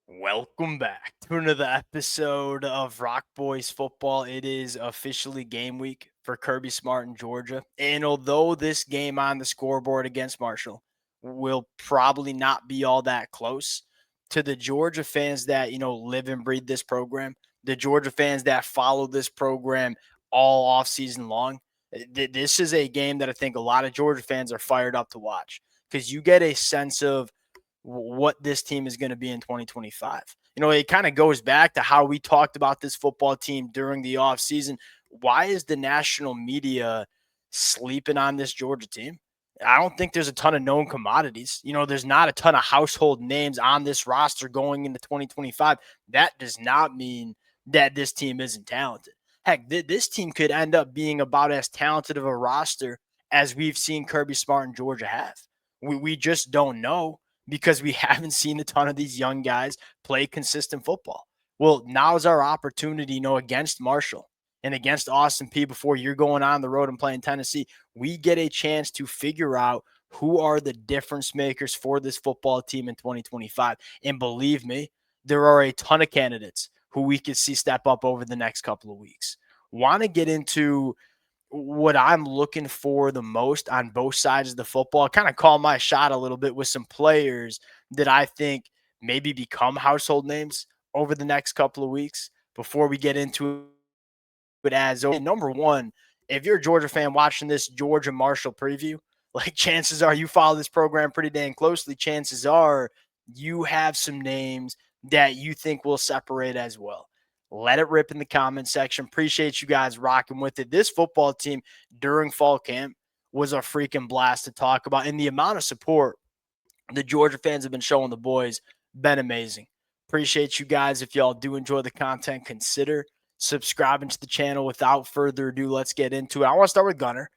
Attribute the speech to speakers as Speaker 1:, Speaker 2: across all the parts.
Speaker 1: Welcome back to another episode of Rock Boys Football. It is officially game week for Kirby Smart in Georgia. And although this game on the scoreboard against Marshall will probably not be all that close, to the Georgia fans that, live and breathe this program, the Georgia fans that follow this program all off season long, this is a game that I think a lot of Georgia fans are fired up to watch because you get a sense of what this team is going to be in 2025. It kind of goes back to how we talked about this football team during the offseason. Why is the national media sleeping on this Georgia team? I don't think there's a ton of known commodities. There's not a ton of household names on this roster going into 2025. That does not mean that this team isn't talented. Heck, this team could end up being about as talented of a roster as we've seen Kirby Smart and Georgia have. We just don't know because we haven't seen a ton of these young guys play consistent football. Well, now's our opportunity, against Marshall and against Austin P before you're going on the road and playing Tennessee. We get a chance to figure out who are the difference makers for this football team in 2025. And believe me, there are a ton of candidates who we could see step up over the next couple of weeks. Want to get into what I'm looking for the most on both sides of the football, kind of call my shot a little bit with some players that I think maybe become household names over the next couple of weeks before we get into it as number one. If you're a Georgia fan watching this Georgia Marshall preview, like chances are you follow this program pretty dang closely. Chances are you have some names that you think will separate as well. Let it rip in the comment section. Appreciate you guys rocking with it. This football team during fall camp was a freaking blast to talk about. And the amount of support the Georgia fans have been showing the boys, been amazing. Appreciate you guys. If y'all do enjoy the content, consider subscribing to the channel. Without further ado, let's get into it. I want to start with Gunner.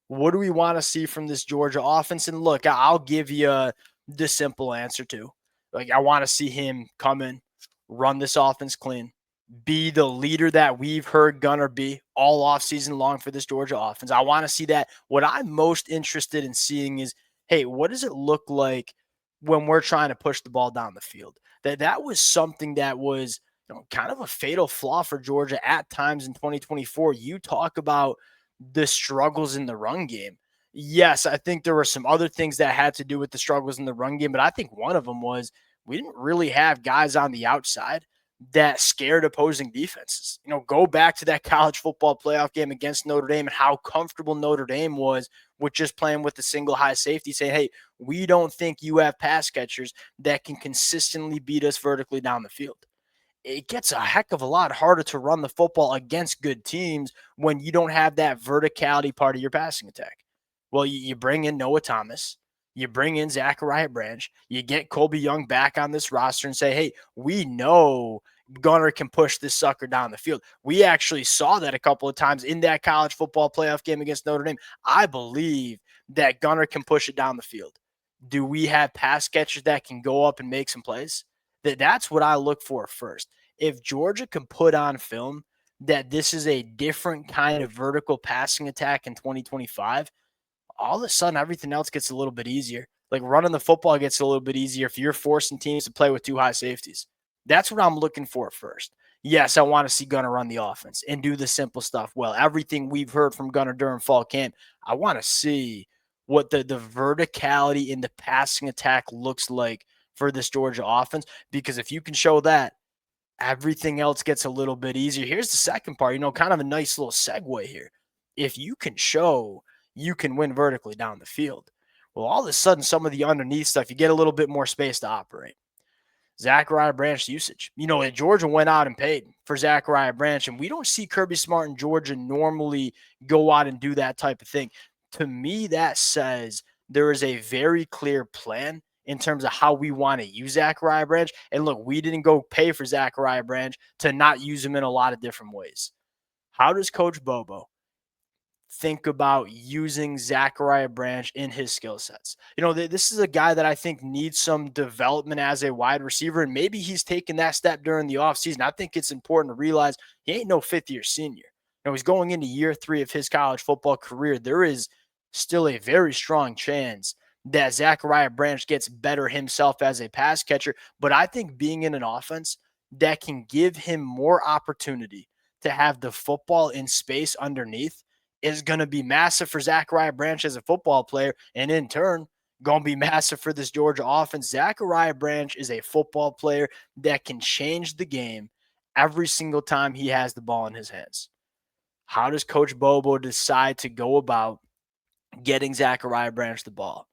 Speaker 1: What do we want to see from this Georgia offense? And look, I'll give you the simple answer too. Like, I want to see him come in, run this offense clean, be the leader that we've heard Gunner be all off season long for this Georgia offense. I want to see that. What I'm most interested in seeing is, hey, what does it look like when we're trying to push the ball down the field? That was something that was kind of a fatal flaw for Georgia at times in 2024. You talk about the struggles in the run game. Yes, I think there were some other things that had to do with the struggles in the run game, but I think one of them was we didn't really have guys on the outside that scared opposing defenses. Go back to that college football playoff game against Notre Dame and how comfortable Notre Dame was with just playing with the single high safety, saying, hey, we don't think you have pass catchers that can consistently beat us vertically down the field. It gets a heck of a lot harder to run the football against good teams when you don't have that verticality part of your passing attack. Well, you bring in Noah Thomas, you bring in Zachariah Branch, you get Colby Young back on this roster and say, hey, we know Gunner can push this sucker down the field. We actually saw that a couple of times in that college football playoff game against Notre Dame. I believe that Gunner can push it down the field. Do we have pass catchers that can go up and make some plays? That's what I look for first. If Georgia can put on film that this is a different kind of vertical passing attack in 2025, all of a sudden everything else gets a little bit easier. Like running the football gets a little bit easier if you're forcing teams to play with two high safeties. That's what I'm looking for first. Yes, I want to see Gunner run the offense and do the simple stuff well. Everything we've heard from Gunner during fall camp, I want to see what the verticality in the passing attack looks like for this Georgia offense. Because if you can show that, everything else gets a little bit easier. Here's the second part, kind of a nice little segue here. If you can show you can win vertically down the field, well, all of a sudden, some of the underneath stuff, you get a little bit more space to operate. Zachariah Branch usage. Georgia went out and paid for Zachariah Branch, and we don't see Kirby Smart in Georgia normally go out and do that type of thing. To me, that says there is a very clear plan in terms of how we want to use Zachariah Branch. And look, we didn't go pay for Zachariah Branch to not use him in a lot of different ways. How does Coach Bobo think about using Zachariah Branch in his skill sets? This is a guy that I think needs some development as a wide receiver, and maybe he's taken that step during the offseason. I think it's important to realize he ain't no fifth-year senior. He's going into year 3 of his college football career. There is still a very strong chance that Zachariah Branch gets better himself as a pass catcher. But I think being in an offense that can give him more opportunity to have the football in space underneath is going to be massive for Zachariah Branch as a football player. And in turn, going to be massive for this Georgia offense. Zachariah Branch is a football player that can change the game every single time he has the ball in his hands. How does Coach Bobo decide to go about getting Zachariah Branch the ball?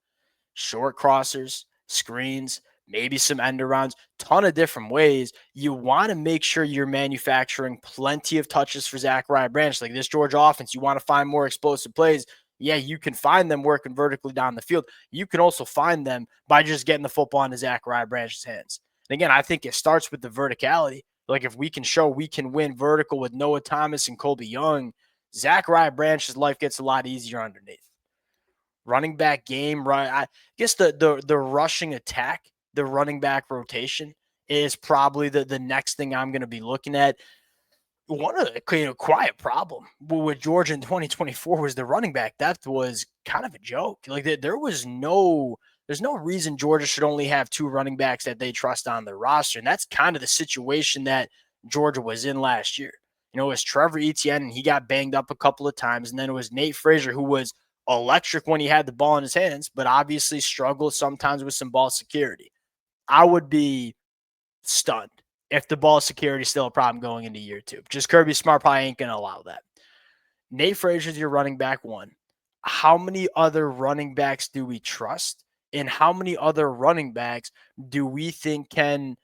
Speaker 1: Short crossers, screens, maybe some end arounds, ton of different ways. You want to make sure you're manufacturing plenty of touches for Zachariah Branch. Like this Georgia offense, you want to find more explosive plays. Yeah, you can find them working vertically down the field. You can also find them by just getting the football into Zachariah Branch's hands. And again, I think it starts with the verticality. Like if we can show we can win vertical with Noah Thomas and Colby Young, Zachariah Branch's life gets a lot easier underneath. Running back game, right? I guess the rushing attack, the running back rotation is probably the next thing I'm going to be looking at. One of the quiet problem with Georgia in 2024 was the running back depth was kind of a joke. Like there's no reason Georgia should only have two running backs that they trust on their roster, and that's kind of the situation that Georgia was in last year. It was Trevor Etienne, and he got banged up a couple of times, and then it was Nate Frazier, who was electric when he had the ball in his hands, but obviously struggled sometimes with some ball security. I would be stunned if the ball security is still a problem going into year two. Just Kirby Smart probably ain't going to allow that. Nate Frazier is your running back one. How many other running backs do we trust? And how many other running backs do we think can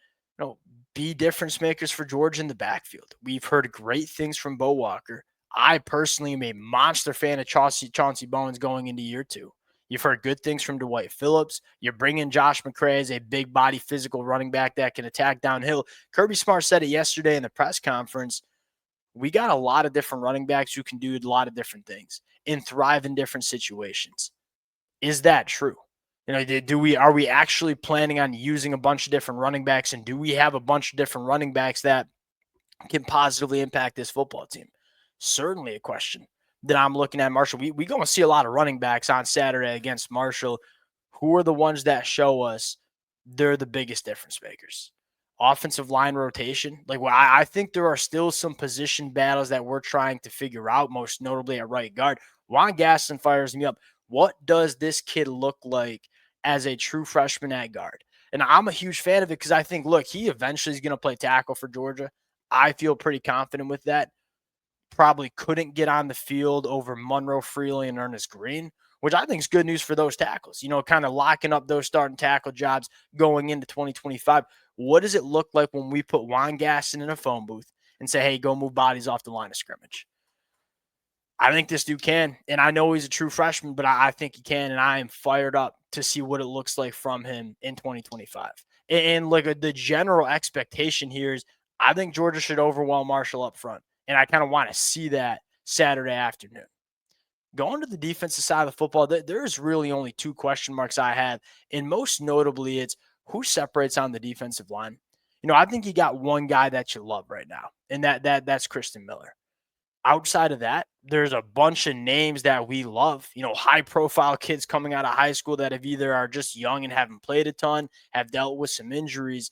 Speaker 1: be difference makers for Georgia in the backfield? We've heard great things from Bo Walker. I personally am a monster fan of Chauncey Bowens going into year two. You've heard good things from Dwight Phillips. You're bringing Josh McCray as a big body physical running back that can attack downhill. Kirby Smart said it yesterday in the press conference. We got a lot of different running backs who can do a lot of different things and thrive in different situations. Is that true? Are we actually planning on using a bunch of different running backs, and do we have a bunch of different running backs that can positively impact this football team? Certainly a question that I'm looking at. Marshall, we going to see a lot of running backs on Saturday against Marshall. Who are the ones that show us they're the biggest difference makers? Offensive line rotation. I think there are still some position battles that we're trying to figure out, most notably at right guard. Juan Gaston fires me up. What does this kid look like as a true freshman at guard? And I'm a huge fan of it because I think, look, he eventually is going to play tackle for Georgia. I feel pretty confident with that. Probably couldn't get on the field over Monroe Freely and Ernest Green, which I think is good news for those tackles, kind of locking up those starting tackle jobs going into 2025. What does it look like when we put Juan Gaston in a phone booth and say, hey, go move bodies off the line of scrimmage? I think this dude can, and I know he's a true freshman, but I think he can, and I am fired up to see what it looks like from him in 2025. And look, the general expectation here is I think Georgia should overwhelm Marshall up front, and I kind of want to see that Saturday afternoon. Going to the defensive side of the football, there's really only two question marks I have, and most notably, it's who separates on the defensive line. I think you got one guy that you love right now, and that's Kristen Miller. Outside of that, there's a bunch of names that we love, high profile kids coming out of high school that have either are just young and haven't played a ton, have dealt with some injuries.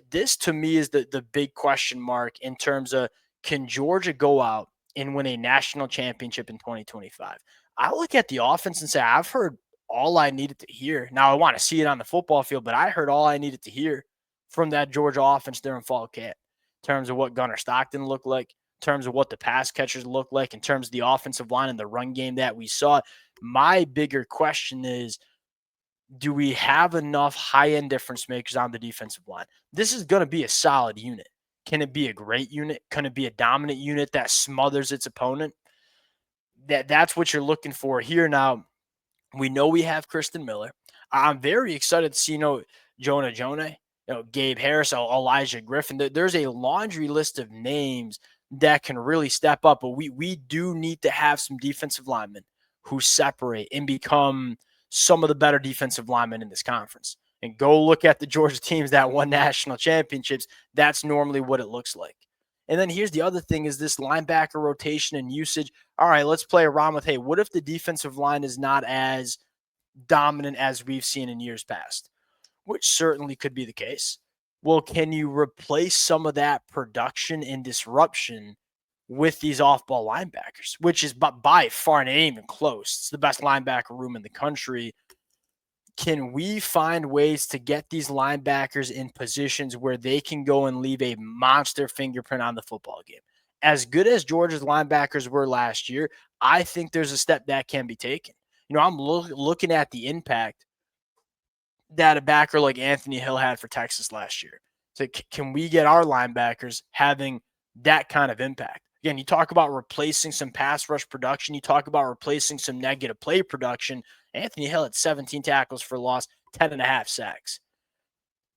Speaker 1: This to me is the big question mark in terms of, can Georgia go out and win a national championship in 2025? I look at the offense and say, I've heard all I needed to hear. Now I want to see it on the football field, but I heard all I needed to hear from that Georgia offense during fall camp in terms of what Gunner Stockton looked like, in terms of what the pass catchers look like, in terms of the offensive line and the run game that we saw. My bigger question is, do we have enough high-end difference makers on the defensive line? This is going to be a solid unit. Can it be a great unit? Can it be a dominant unit that smothers its opponent? That's what you're looking for here. Now, we know we have Kristen Miller. I'm very excited to see, Jonah Jonah, Gabe Harris, Elijah Griffin. There's a laundry list of names that can really step up, but we do need to have some defensive linemen who separate and become some of the better defensive linemen in this conference. And go look at the Georgia teams that won national championships. That's normally what it looks like. And then here's the other thing is this linebacker rotation and usage. All right, let's play around with, hey, what if the defensive line is not as dominant as we've seen in years past, which certainly could be the case. Well, can you replace some of that production and disruption with these off-ball linebackers, which is by far not even close? It's the best linebacker room in the country. Can we find ways to get these linebackers in positions where they can go and leave a monster fingerprint on the football game? As good as Georgia's linebackers were last year, I think there's a step that can be taken. I'm looking at the impact that a backer like Anthony Hill had for Texas last year. So can we get our linebackers having that kind of impact? Again, you talk about replacing some pass rush production. You talk about replacing some negative play production. Anthony Hill had 17 tackles for loss, 10 and a half sacks.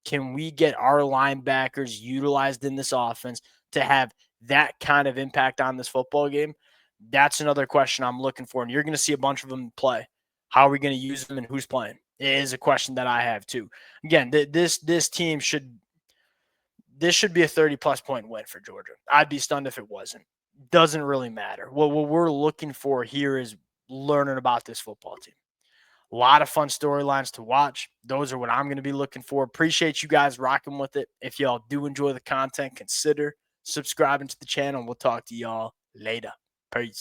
Speaker 1: Can we get our linebackers utilized in this offense to have that kind of impact on this football game? That's another question I'm looking for. And you're going to see a bunch of them play. How are we going to use them and who's playing? It is a question that I have too. Again, this team should be a 30-plus point win for Georgia. I'd be stunned if it wasn't. Doesn't really matter. What we're looking for here is learning about this football team. A lot of fun storylines to watch. Those are what I'm going to be looking for. Appreciate you guys rocking with it. If y'all do enjoy the content, consider subscribing to the channel. We'll talk to y'all later. Peace.